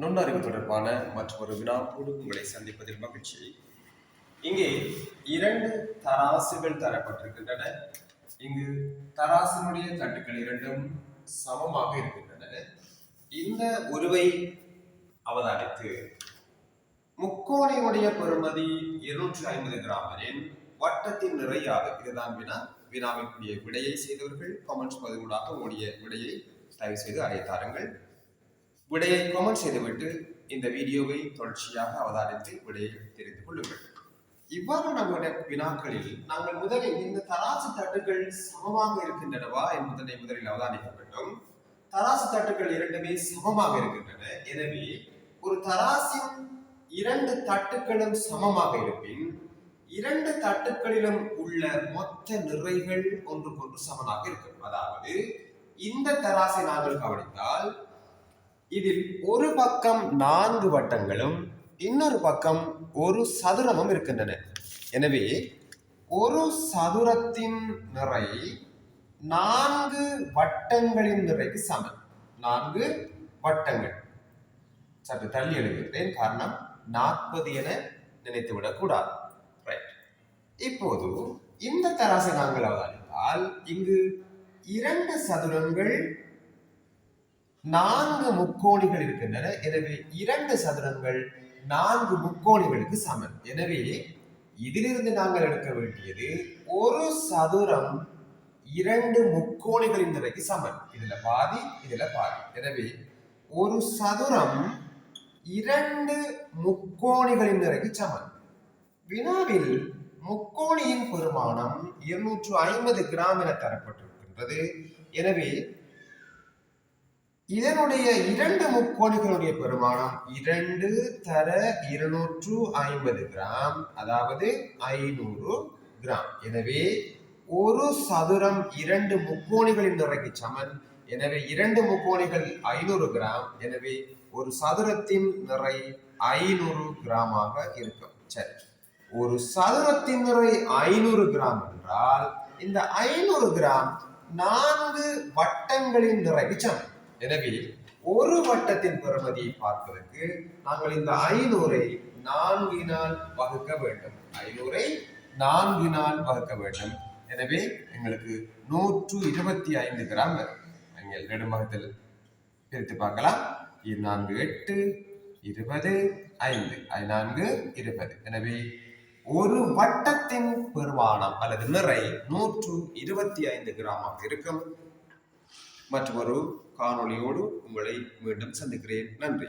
நுண்ணறிவு தொடர்பான மற்றொரு வினாவோடு உங்களை சந்திப்பதில் மகிழ்ச்சி. இங்கே 2 தராசுகள் தரப்பட்டிருக்கின்றன. இங்கு தராசினுடைய தட்டுக்கள் இரண்டும் சமமாக இருக்கின்றன. இந்த உருவை அவதானித்து முக்கோணியுடைய பெறுமதி 250 கிராம் எனின் வட்டத்தின் நிறையாக இதுதான் வினாவிற்குரிய விடையை செய்தவர்கள் கமெண்ட்ஸ் பதிவுகளாக உடைய விடையை தயவு செய்து அழைத்தாருங்கள். விடையை கமெண்ட் செய்துவிட்டு இந்த வீடியோவை தொடர்ச்சியாக அவதானித்து விடையை தெரிந்து கொள்ளுங்கள். இவ்வாறு நம்முடைய வினாக்களில் நாங்கள் முதலில் இந்த தராசு தட்டுகள் சமமாக இருக்கின்றனவா என்பதனை முதலில் அவதானிக்க வேண்டும். தராசு தட்டுகள் இரண்டுமே சமமாக இருக்கின்றன. எனவே ஒரு தராசின் 2 தட்டுகளும் சமமாக இருப்பின் 2 தட்டுகளிலும் உள்ள மொத்த நிறைகள் ஒன்றுக்கொன்று சமனாக இருக்கும். அதாவது இந்த தராசை நாங்கள் கவனித்தால் இதில் ஒரு பக்கம் 4 வட்டங்களும் இன்னொரு பக்கம் ஒரு சதுரமும் இருக்கின்றன. எனவே ஒரு சதுரத்தின் நிறை 4 வட்டங்களின் நிறைக்கு சமம். 4 வட்டங்கள். சற்று தள்ளி எழுதுகிறேன், காரணம் 40 என நினைத்துவிடக் கூடாது. இப்போது இந்த தராசை நாங்கள் அவதானித்தால் இங்கு 2 சதுரங்கள் 4 முக்கோணிகள் இருக்கின்றன. எனவே 2 சதுரங்கள் 4 முக்கோணிகளுக்கு சமம். எனவே இதிலிருந்து நாங்கள் எடுக்க வேண்டியது ஒரு சதுரம் 2 முக்கோணிகளின் நிறைக்கு சமம். இதுல பாதி, இதுல பாதி. எனவே ஒரு சதுரம் 2 முக்கோணிகளின் நிறைக்கு சமம். வினாவில் முக்கோணியின் பெருமானம் 250 கிராம் என தரப்பட்டிருக்கின்றது. எனவே இதனுடைய 2 முக்கோணிகளுடைய பெருமானம் 2 தர 250 கிராம், அதாவது 500 கிராம். எனவே ஒரு சதுரம் 2 முக்கோணிகளின் நிறைக்கு சமன். எனவே 2 முக்கோணிகள் 500 கிராம். எனவே ஒரு சதுரத்தின் நிறை 500 கிராமாக இருக்கும். சரி, ஒரு சதுரத்தின் நிறை 500 கிராம் என்றால் இந்த 500 கிராம் 4 வட்டங்களின் நிறைக்கு சமம். எனவே ஒரு வட்டத்தின் பெறுமதியை பார்ப்பதற்கு நாங்கள் இந்த 500ஐ 4 வகுக்க வேண்டும். 500ஐ 4 வகுக்க வேண்டும். எனவே எங்களுக்கு 125 கிராம் வரும். நீங்கள் நெடுமகத்தில் பிரித்து பார்க்கலாம். 4 8 20 5 4 20. எனவே ஒரு வட்டத்தின் பெருமானம் அல்லது நிறை 125 கிராமாக இருக்கும். மற்றொரு காணொளியோடு உங்களை மீண்டும் சந்திக்கிறேன். நன்றி.